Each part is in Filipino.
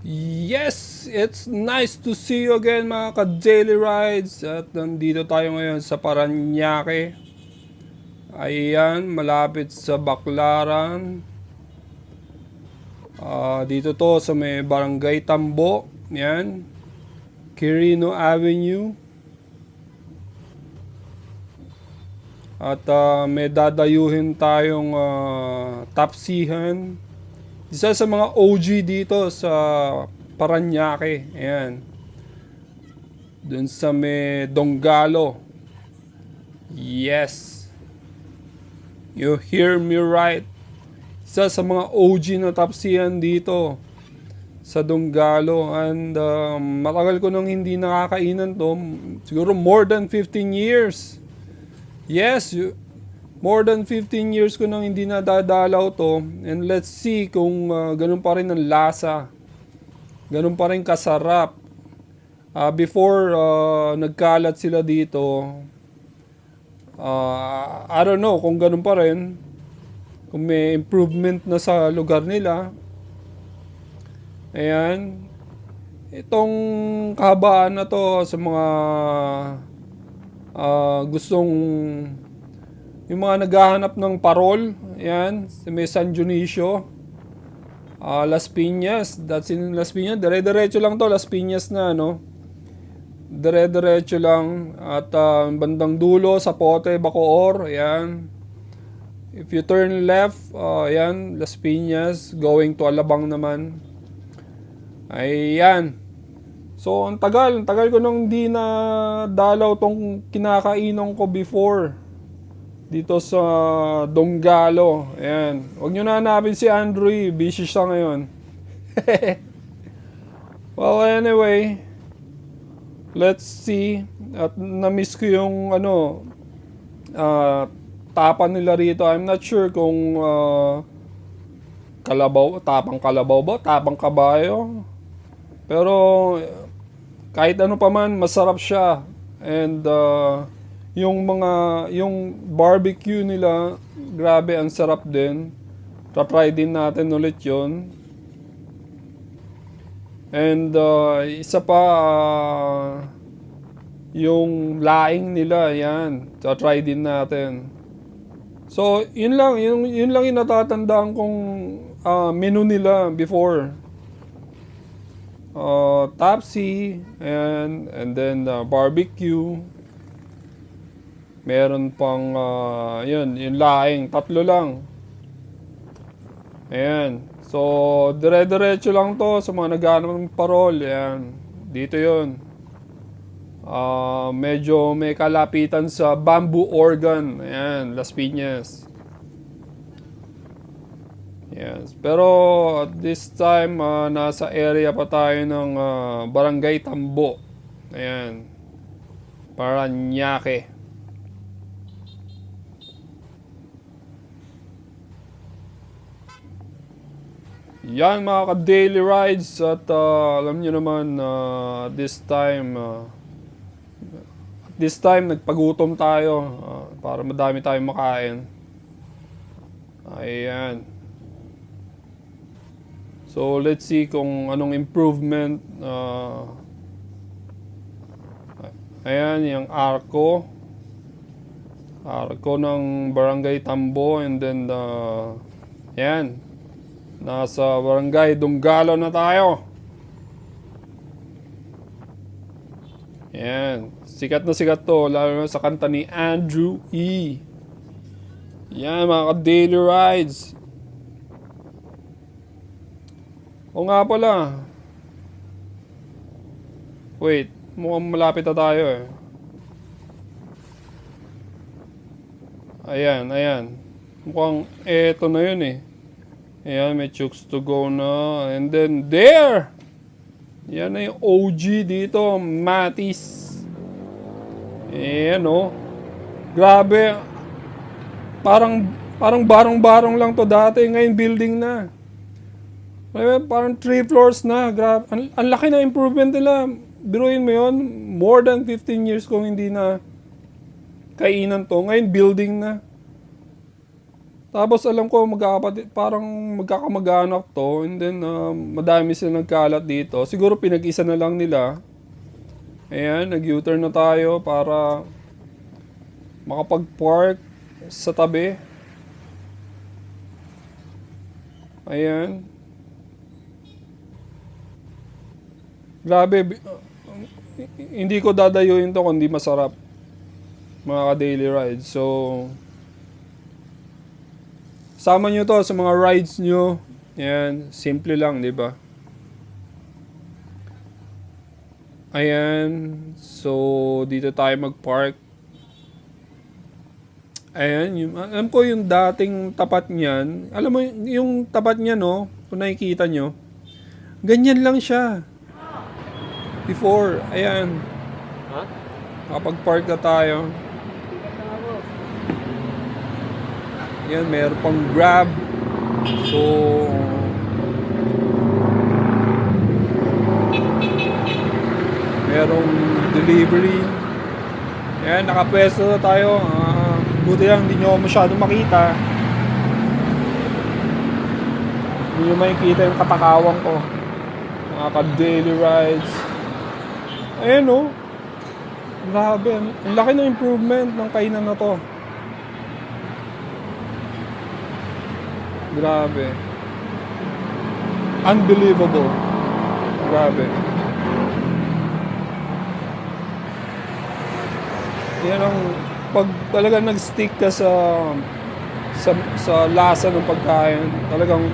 Yes, it's nice to see you again mga ka-daily rides. At nandito tayo ngayon sa Parañaque. Ayan, malapit sa Baclaran. Dito to sa may Barangay Tambo. Yan, Quirino Avenue. At may dadayuhin tayong tapsihan. Isa sa mga OG dito sa Parañaque. Ayan. Doon sa may Donggalo. Yes. You hear me right. Isa sa mga OG na tapsihan dito sa Donggalo. And matagal ko nang hindi nakakainan to. Siguro more than 15 years. Yes, more than 15 years ko nang hindi nadadalaw to. And let's see kung ganun pa rin ang lasa. Ganun pa rin kasarap. Before nagkalat sila dito, I don't know kung ganun pa rin. Kung may improvement na sa lugar nila. Ayan. Itong kahabaan na to sa mga gustong yung mga naghahanap ng parol, yan, sa may San Dionisio, Las Piñas, that's in Las Piñas, dire-diretso lang to, Las Piñas na, no? Dire-diretso lang, at bandang dulo, Zapote, Bacoor, yan. If you turn left, yan, Las Piñas, going to Alabang naman. Ayan. So, ang tagal ko nang di na dalaw tong kinakainan ko before. Dito sa Donggalo. Ayan. Huwag nyo na hanapin si Andrew. Busy siya ngayon. Well, anyway. Let's see. At na-miss ko yung tapan nila rito. I'm not sure kung tapang kalabaw ba? Tapang kabayo? Pero kahit ano pa man, masarap siya. And yung barbecue nila, grabe, ang sarap din. Try din natin ulit yun. And isa pa, yung laing nila, yan. Try din natin. So, yun lang yung natatandaan kong menu nila before. Tapsi, and then barbecue. Meron pang yun, yung laing, tatlo lang. Ayan. So, dire-diretso lang to sa mga naghahanap ng parol. Ayan. Dito yun. Medyo may kalapitan sa Bamboo Organ. Ayan, Las Piñas. Yes. Pero at this time, nasa area pa tayo ng Barangay Tambo. Ayan. Parañaque. Yan mga ka-daily rides. At alam nyo naman, this time nagpagutom tayo para madami tayong makain. Ayan. So let's see kung anong improvement. Ayan, yung arko ng Barangay Tambo. And then ayan, nasa Barangay Donggalo na tayo. Ayan, sikat na sikat to, lalo na sa kanta ni Andrew E. Yan mga ka-daily rides. O nga pala. Wait, mukhang malapit na tayo eh. Ayan. Mukhang eto na yun eh. Ayan, may chooks to go na. And then there! Yan na yung OG dito, Matis. Ayan oh. Grabe. Parang barong-barong lang to dati. Ngayon building na. Parang 3 floors na. Grabe. Ang laki na improvement nila. Biruin mo yun. More than 15 years kung hindi na kainan to. Ngayon building na. Tapos alam ko magkakapatid, parang magkakamag-anak to, and then madami sila nagkalat dito. Siguro pinag-isa na lang nila. Ayan, nag-U-turn na tayo para makapag-park sa tabi. Ayan. Grabe, hindi ko dadayuin to kundi masarap. Mga ka-daily rides. So, sama nyo to sa mga rides nyo. Ayan, simple lang, di ba? Ayan, so dito tayo mag-park. Ayan, alam ko yung dating tapat niyan. Alam mo, yung tapat niya, no? Kung nakikita nyo, ganyan lang siya. Before, ayan. Ha? Nakapag-park na tayo. Ayan, meron pang Grab. So, merong delivery. Ayan, nakapwesto na tayo. Buti lang, hindi nyo masyadong makita. Hindi nyo makikita yung katakawang ko. Mga ka-daily rides. Ayan o. Grabe. Ang laki ng improvement ng kainan na to. Grabe. Unbelievable. Grabe. Yan ang pag talaga nag-stick ka sa lasa ng pagkain, talagang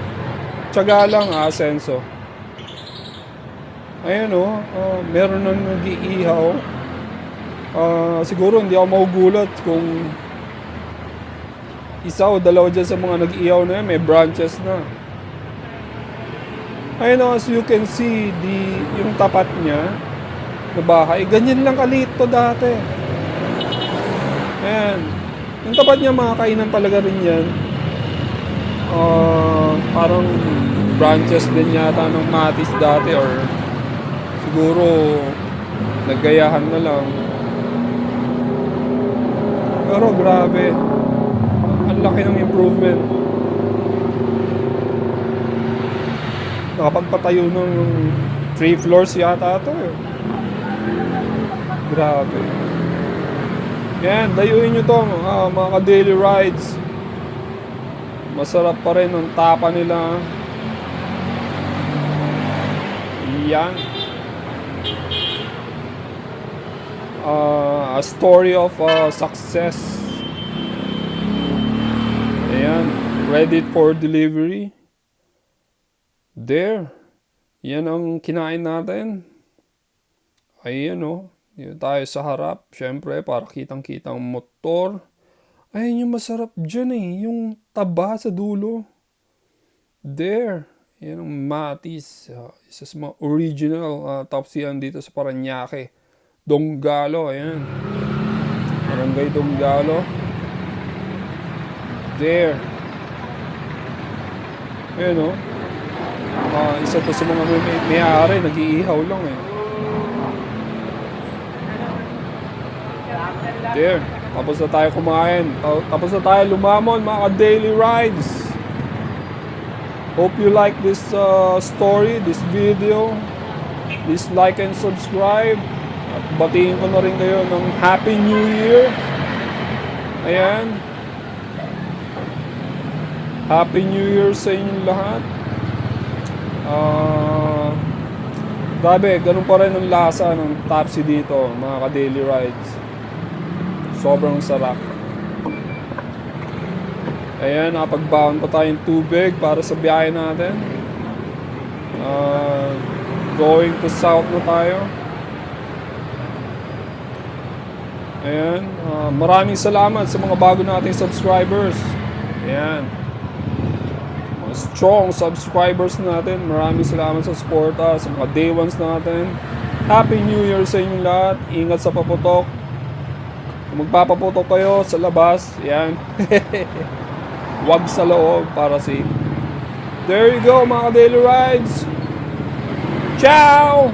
tiyaga lang asenso. Ayan meron na nag-iihaw. Siguro hindi ako magugulat kung isa o dalawa dyan sa mga nag-iihaw na yan, may branches na. Ayun as you can see, yung tapat niya na bahay, ganyan lang kaliit to dati. Ayan. Yung tapat niya, mga kainan talaga rin yan. Parang branches din yata ng Matis dati or siguro naggayahan na lang. Pero grabe. Ang laki ng improvement. Nakapagpatayo ng 3 floors yata ito eh. Grabe. Yan, dayuin nyo to mga ka-daily rides. Masarap pa rin ang tapa nila. Yan. A story of success. Ayan, ready for delivery. There. Yan ang kinain natin. Ayan Dito tayo sa harap. Siyempre, para kitang-kita ang motor. Ayan yung masarap dyan yung taba sa dulo. There. Yan ang Matis. Isa sa mga original top siyan dito sa Parañaque. Donggalo. Ayan. Barangay Donggalo. There. Ayan isa to sa mga may-ari. Nag-iihaw lang There. Tapos na tayo kumain. Tapos na tayo lumamon, mga daily rides. Hope you like this story, this video. Please like and subscribe. At batiin ko na rin kayo ng Happy New Year. Ayan. Happy New Year sa inyong lahat. Grabe, ganun pa rin ang lasa ng Tapsi dito, mga ka-daily rides. Sobrang sarap. Ayan, nakapagbaon pa tayong tubig para sa biyahe natin. Going to south na tayo. Ayan, maraming salamat sa mga bago nating subscribers. Ayan. Mga strong subscribers natin. Maraming salamat sa suporta, sa mga day ones natin. Happy New Year sa inyong lahat. Ingat sa paputok. Magpapaputok kayo sa labas, yan. Wag sa loob para safe. There you go, mga daily rides. Ciao!